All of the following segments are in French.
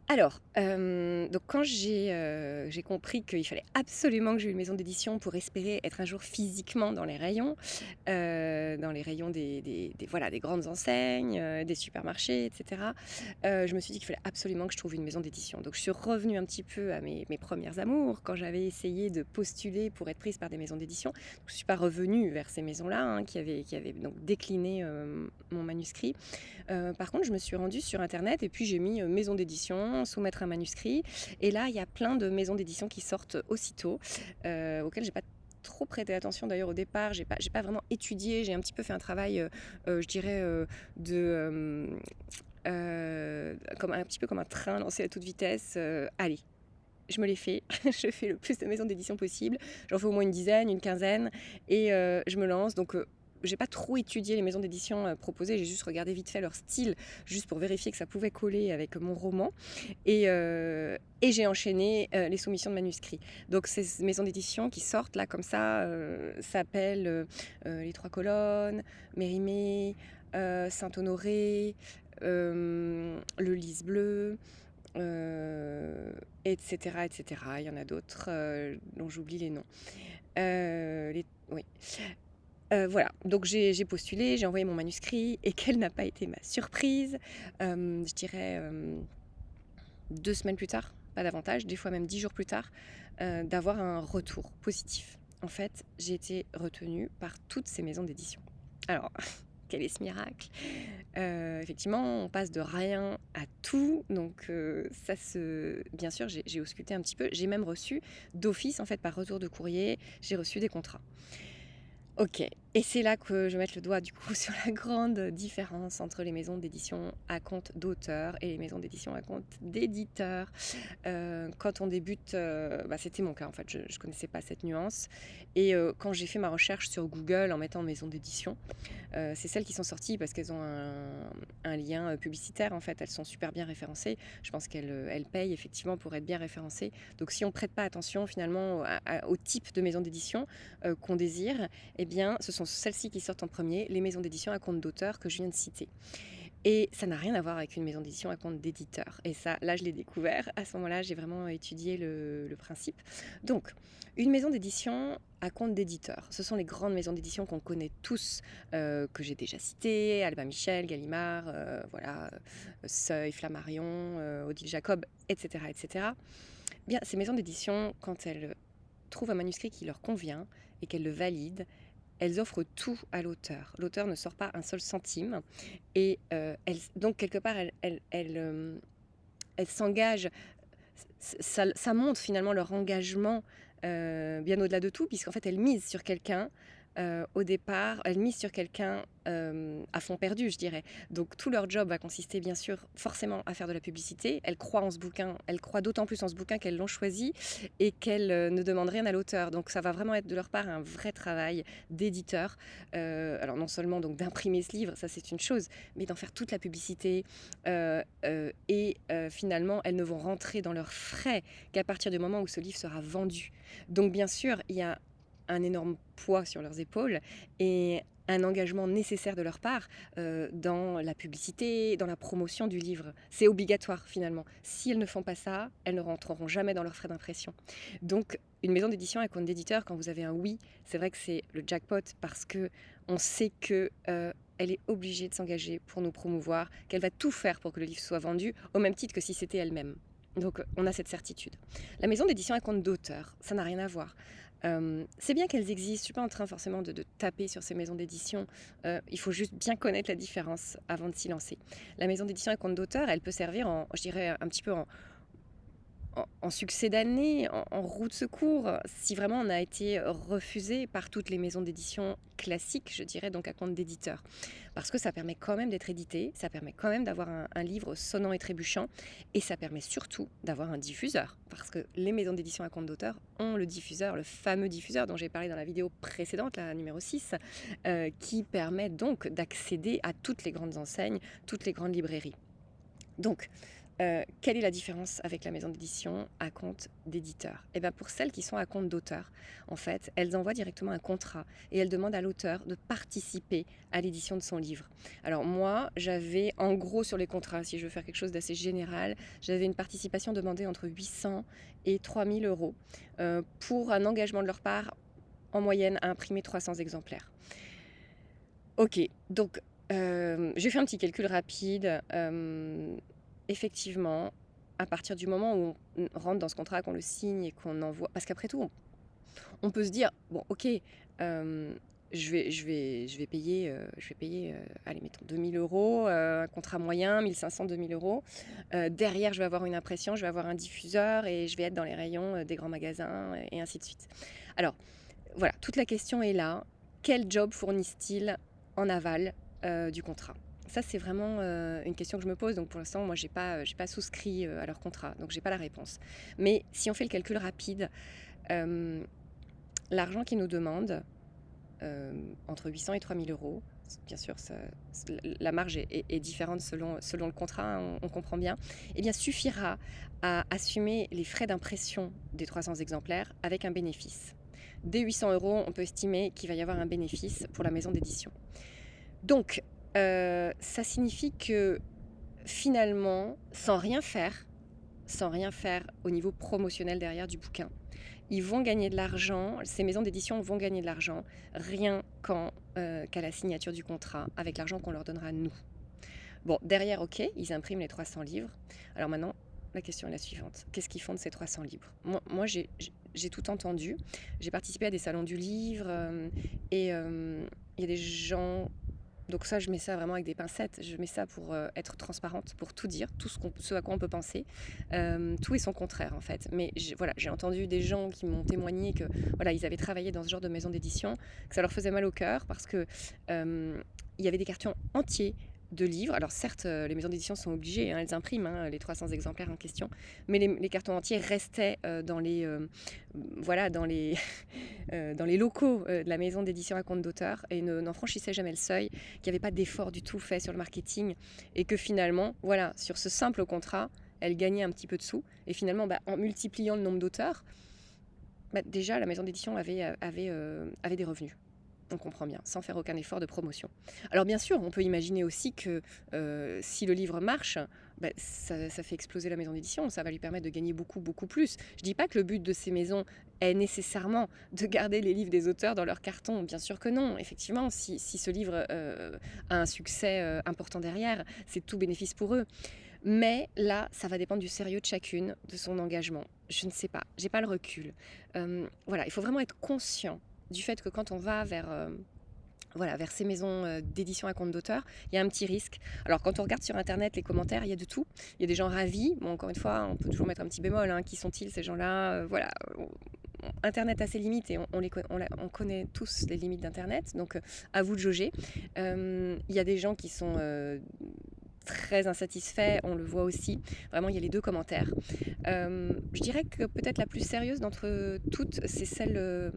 Alors, donc quand j'ai compris qu'il fallait absolument que j'aie une maison d'édition pour espérer être un jour physiquement dans les rayons des voilà, des grandes enseignes, des supermarchés et cetera, je me suis dit qu'il fallait absolument que je trouve une maison d'édition. Donc je suis revenue un petit peu à mes premières amours, quand j'avais essayé de postuler pour être prise par des maisons d'édition. Je ne suis pas revenue vers ces maisons-là, hein, qui avaient donc décliné, mon manuscrit. Par contre, je me suis rendue sur internet et puis j'ai mis, maison d'édition, soumettre un manuscrit et là, il y a plein de maisons d'édition qui sortent aussitôt, auxquelles j'ai pas trop prêté attention d'ailleurs au départ. J'ai pas vraiment étudié, j'ai un petit peu fait un travail, je dirais, de, comme un petit peu comme un train lancé à toute vitesse, allez, je me l'ai fait, je fais le plus de maisons d'édition possible, j'en fais au moins une dizaine, une quinzaine et je me lance. Donc j'ai pas trop étudié les maisons d'édition proposées, j'ai juste regardé vite fait leur style, juste pour vérifier que ça pouvait coller avec mon roman. Et j'ai enchaîné les soumissions de manuscrits. Donc ces maisons d'édition qui sortent là comme ça s'appellent Les Trois Colonnes, Mérimée, Saint-Honoré, Le Lys Bleu, etc., etc. Il y en a d'autres dont j'oublie les noms. Oui. Voilà, donc j'ai postulé, j'ai envoyé mon manuscrit et quelle n'a pas été ma surprise, je dirais 2 semaines plus tard, pas davantage, des fois même 10 jours plus tard, d'avoir un retour positif. En fait, j'ai été retenue par toutes ces maisons d'édition. Alors, quel est ce miracle? Effectivement, on passe de rien à tout, donc bien sûr, j'ai ausculté un petit peu. J'ai même reçu d'office, en fait, par retour de courrier, j'ai reçu des contrats. OK, et c'est là que je vais mettre le doigt du coup sur la grande différence entre les maisons d'édition à compte d'auteur et les maisons d'édition à compte d'éditeur. Quand on débute, c'était mon cas en fait, je ne connaissais pas cette nuance et quand j'ai fait ma recherche sur Google en mettant maison d'édition, c'est celles qui sont sorties parce qu'elles ont un lien publicitaire en fait, elles sont super bien référencées. Je pense qu'elles payent effectivement pour être bien référencées. Donc si on ne prête pas attention finalement au type de maison d'édition qu'on désire, eh bien ce sont celles-ci qui sortent en premier, les maisons d'édition à compte d'auteur que je viens de citer. Et ça n'a rien à voir avec une maison d'édition à compte d'éditeur. Et ça, là, je l'ai découvert. À ce moment-là, j'ai vraiment étudié le principe. Donc, une maison d'édition à compte d'éditeur. Ce sont les grandes maisons d'édition qu'on connaît tous, que j'ai déjà citées, Albin Michel, Gallimard, voilà, Seuil, Flammarion, Odile Jacob, etc., etc. Bien, ces maisons d'édition, quand elles trouvent un manuscrit qui leur convient et qu'elles le valident, elles offrent tout à l'auteur. L'auteur ne sort pas un seul centime et donc quelque part, elles s'engagent. Ça montre finalement leur engagement bien au-delà de tout, puisqu'en fait, elles misent sur quelqu'un. Au départ, elles misent sur quelqu'un à fond perdu, je dirais. Donc tout leur job va consister bien sûr forcément à faire de la publicité. Elles croient en ce bouquin, elles croient d'autant plus en ce bouquin qu'elles l'ont choisi et qu'elles ne demandent rien à l'auteur. Donc ça va vraiment être de leur part un vrai travail d'éditeur. Alors non seulement donc d'imprimer ce livre, ça c'est une chose, mais d'en faire toute la publicité. Et finalement, elles ne vont rentrer dans leurs frais qu'à partir du moment où ce livre sera vendu. Donc bien sûr, il y a un énorme poids sur leurs épaules et un engagement nécessaire de leur part dans la publicité, dans la promotion du livre. C'est obligatoire finalement. Si elles ne font pas ça, elles ne rentreront jamais dans leurs frais d'impression. Donc une maison d'édition à compte d'éditeur, quand vous avez un oui, c'est vrai que c'est le jackpot parce que on sait que elle est obligée de s'engager pour nous promouvoir, qu'elle va tout faire pour que le livre soit vendu, au même titre que si c'était elle-même. Donc on a cette certitude. La maison d'édition à compte d'auteur, ça n'a rien à voir. C'est bien qu'elles existent, je ne suis pas en train forcément de taper sur ces maisons d'édition, il faut juste bien connaître la différence avant de s'y lancer. La maison d'édition à compte d'auteur, elle peut servir je dirais un petit peu en succès d'année, en roue de secours, si vraiment on a été refusé par toutes les maisons d'édition classiques, je dirais, donc à compte d'éditeur. Parce que ça permet quand même d'être édité, ça permet quand même d'avoir un livre sonnant et trébuchant, et ça permet surtout d'avoir un diffuseur. Parce que les maisons d'édition à compte d'auteur ont le diffuseur, le fameux diffuseur dont j'ai parlé dans la vidéo précédente, la numéro 6, qui permet donc d'accéder à toutes les grandes enseignes, toutes les grandes librairies. Donc, Quelle est la différence avec la maison d'édition à compte d'éditeur? Eh bien, pour celles qui sont à compte d'auteur, en fait, elles envoient directement un contrat et elles demandent à l'auteur de participer à l'édition de son livre. Alors moi, j'avais en gros sur les contrats, si je veux faire quelque chose d'assez général, j'avais une participation demandée entre 800 et 3000 euros pour un engagement de leur part en moyenne à imprimer 300 exemplaires. Ok, donc j'ai fait un petit calcul rapide. Effectivement, à partir du moment où on rentre dans ce contrat, qu'on le signe et qu'on envoie, parce qu'après tout, on peut se dire, bon, ok, je vais payer, allez, mettons 2000 euros, un contrat moyen, 1500, 2000 euros. Derrière, je vais avoir une impression, je vais avoir un diffuseur et je vais être dans les rayons des grands magasins et ainsi de suite. Alors, voilà, toute la question est là. Quel job fournissent-ils en aval du contrat? Ça, c'est vraiment une question que je me pose. Donc, pour l'instant, moi, j'ai pas souscrit à leur contrat. Donc, j'ai pas la réponse. Mais si on fait le calcul rapide, l'argent qu'ils nous demandent, entre 800 et 3000 euros, bien sûr, la marge est différente selon le contrat, hein, on comprend bien, eh bien, suffira à assumer les frais d'impression des 300 exemplaires avec un bénéfice. Dès 800 euros, on peut estimer qu'il va y avoir un bénéfice pour la maison d'édition. Donc, ça signifie que finalement, sans rien faire au niveau promotionnel derrière du bouquin, ils vont gagner de l'argent, ces maisons d'édition vont gagner de l'argent rien qu'à la signature du contrat, avec l'argent qu'on leur donnera nous. Bon, derrière, ok, ils impriment les 300 livres. Alors maintenant, la question est la suivante. Qu'est-ce qu'ils font de ces 300 livres? Moi j'ai tout entendu. J'ai participé à des salons du livre et il y a des gens... Donc ça, je mets ça vraiment avec des pincettes. Je mets ça pour être transparente, pour tout dire, tout ce à quoi on peut penser. Tout est son contraire, en fait. Mais voilà, j'ai entendu des gens qui m'ont témoigné que voilà, ils avaient travaillé dans ce genre de maison d'édition, que ça leur faisait mal au cœur parce que il y avait des cartons entiers de livres. Alors certes, les maisons d'édition sont obligées, hein, elles impriment les 300 exemplaires en question, mais les cartons entiers restaient dans les dans les locaux de la maison d'édition à compte d'auteur et n'en franchissaient jamais le seuil, qu'il n'y avait pas d'effort du tout fait sur le marketing et que finalement, voilà, sur ce simple contrat, elles gagnaient un petit peu de sous et finalement, en multipliant le nombre d'auteurs, déjà la maison d'édition avait des revenus. On comprend bien, sans faire aucun effort de promotion. Alors bien sûr, on peut imaginer aussi que si le livre marche, ça fait exploser la maison d'édition, ça va lui permettre de gagner beaucoup, beaucoup plus. Je ne dis pas que le but de ces maisons est nécessairement de garder les livres des auteurs dans leur carton, bien sûr que non. Effectivement, si ce livre a un succès important derrière, c'est tout bénéfice pour eux. Mais là, ça va dépendre du sérieux de chacune, de son engagement. Je ne sais pas, j'ai pas le recul. Voilà, il faut vraiment être conscient du fait que quand on va vers ces maisons d'édition à compte d'auteur, il y a un petit risque. Alors quand on regarde sur internet les commentaires, il y a de tout. Il y a des gens ravis. Bon, encore une fois, on peut toujours mettre un petit bémol. Hein. Qui sont-ils ces gens-là? Voilà. Internet a ses limites et on connaît tous les limites d'Internet. Donc à vous de jauger. Il y a des gens qui sont très insatisfaits, on le voit aussi. Vraiment, il y a les deux commentaires. Je dirais que peut-être la plus sérieuse d'entre toutes, c'est celle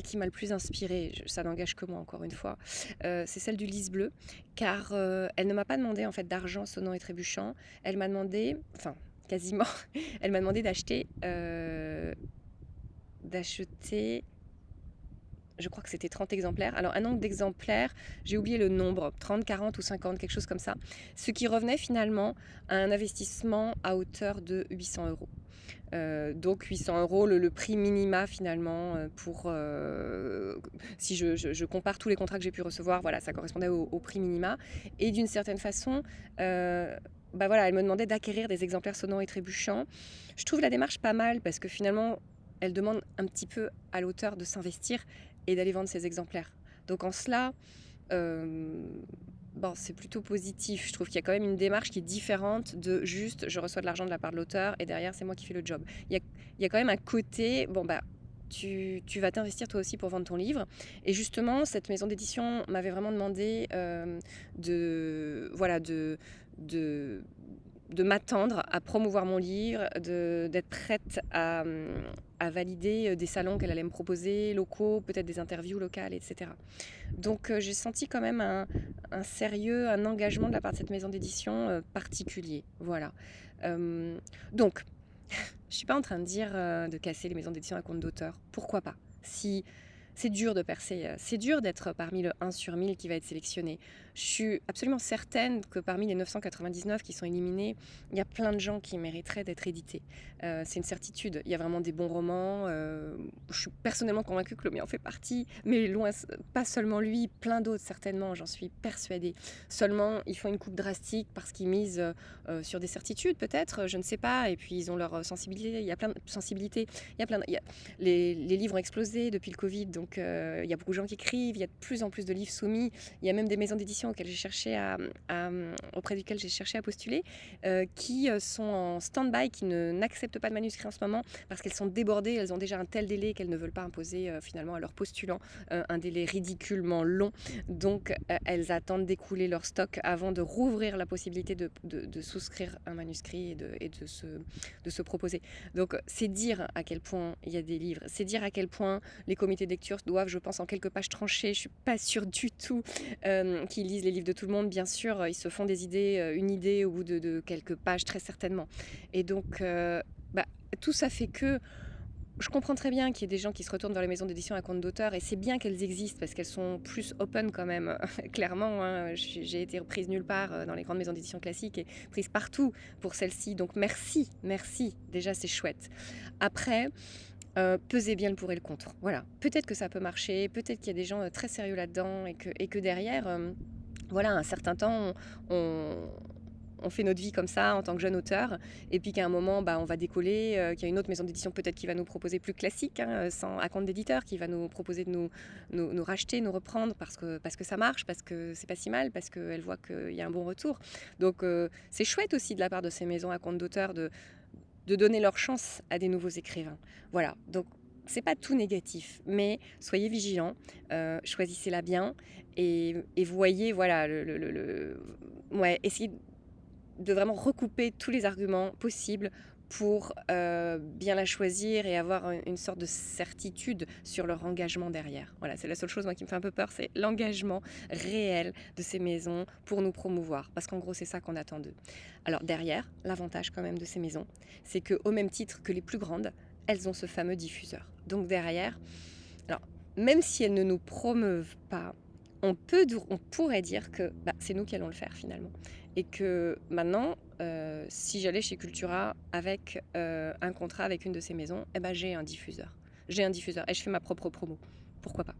qui m'a le plus inspirée, ça n'engage que moi encore une fois, c'est celle du Lys Bleu, car elle ne m'a pas demandé en fait d'argent sonnant et trébuchant, elle m'a demandé, quasiment, elle m'a demandé d'acheter, je crois que c'était 30 exemplaires. Alors un nombre d'exemplaires, j'ai oublié le nombre, 30, 40 ou 50, quelque chose comme ça, ce qui revenait finalement à un investissement à hauteur de 800 euros. Donc 800 euros, le prix minima finalement pour si je compare tous les contrats que j'ai pu recevoir, voilà, ça correspondait au prix minima. Et d'une certaine façon, elle me demandait d'acquérir des exemplaires sonnants et trébuchants. Je trouve la démarche pas mal parce que finalement, elle demande un petit peu à l'auteur de s'investir et d'aller vendre ses exemplaires. Donc en cela, c'est plutôt positif. Je trouve qu'il y a quand même une démarche qui est différente de juste je reçois de l'argent de la part de l'auteur et derrière c'est moi qui fais le job. Il y a quand même un côté, tu vas t'investir toi aussi pour vendre ton livre. Et justement, cette maison d'édition m'avait vraiment demandé de m'attendre à promouvoir mon livre, d'être prête à valider des salons qu'elle allait me proposer, locaux, peut-être des interviews locales, etc. Donc j'ai senti quand même un sérieux, un engagement de la part de cette maison d'édition particulier. Voilà. Donc, je suis pas en train de dire de casser les maisons d'édition à compte d'auteur. Pourquoi pas? Si c'est dur de percer, c'est dur d'être parmi le 1 sur 1000 qui va être sélectionné. Je suis absolument certaine que parmi les 999 qui sont éliminés, il y a plein de gens qui mériteraient d'être édités. C'est une certitude. Il y a vraiment des bons romans. Je suis personnellement convaincue que le mien en fait partie, mais loin, pas seulement lui, plein d'autres certainement, j'en suis persuadée. Seulement, ils font une coupe drastique parce qu'ils misent sur des certitudes peut-être, je ne sais pas, et puis ils ont leur sensibilité. Il y a plein de sensibilités. Les livres ont explosé depuis le Covid, donc il y a beaucoup de gens qui écrivent, il y a de plus en plus de livres soumis, il y a même des maisons d'édition auprès desquelles j'ai cherché à postuler, qui sont en stand-by, qui n'acceptent pas de manuscrits en ce moment parce qu'elles sont débordées, elles ont déjà un tel délai qu'elles ne veulent pas imposer finalement à leurs postulants un délai ridiculement long, donc elles attendent d'écouler leur stock avant de rouvrir la possibilité de souscrire un manuscrit et de se proposer. Donc c'est dire à quel point il y a des livres, c'est dire à quel point les comités de lecture doivent, je pense, en quelques pages trancher. Je suis pas sûre du tout qu'ils lisent les livres de tout le monde. Bien sûr, ils se font des idées, une idée au bout de quelques pages, très certainement. Et donc, tout ça fait que je comprends très bien qu'il y ait des gens qui se retournent vers les maisons d'édition à compte d'auteur, et c'est bien qu'elles existent parce qu'elles sont plus open quand même. Clairement, hein, j'ai été prise nulle part dans les grandes maisons d'édition classiques et prise partout pour celle-ci. Donc merci, déjà c'est chouette. Après, pesez bien le pour et le contre. Voilà, peut-être que ça peut marcher, peut-être qu'il y a des gens très sérieux là-dedans et que derrière, voilà, un certain temps, on fait notre vie comme ça en tant que jeune auteur, et puis qu'à un moment on va décoller, qu'il y a une autre maison d'édition peut-être qui va nous proposer plus classique, hein, sans à compte d'éditeur, qui va nous proposer de nous racheter, nous reprendre parce que ça marche, parce que c'est pas si mal, parce qu'elle voit qu'il y a un bon retour. Donc c'est chouette aussi de la part de ces maisons à compte d'auteur de donner leur chance à des nouveaux écrivains. Voilà, donc c'est pas tout négatif, mais soyez vigilants, choisissez-la bien et voyez, voilà, ouais, essayez de vraiment recouper tous les arguments possibles pour bien la choisir et avoir une sorte de certitude sur leur engagement derrière. Voilà, c'est la seule chose moi qui me fait un peu peur, c'est l'engagement réel de ces maisons pour nous promouvoir, parce qu'en gros c'est ça qu'on attend d'eux. Alors derrière, l'avantage quand même de ces maisons, c'est qu'au même titre que les plus grandes, elles ont ce fameux diffuseur. Donc derrière, alors même si elles ne nous promeuvent pas, on pourrait dire que c'est nous qui allons le faire finalement. Et que maintenant, si j'allais chez Cultura avec un contrat avec une de ces maisons, j'ai un diffuseur. J'ai un diffuseur et je fais ma propre promo. Pourquoi pas?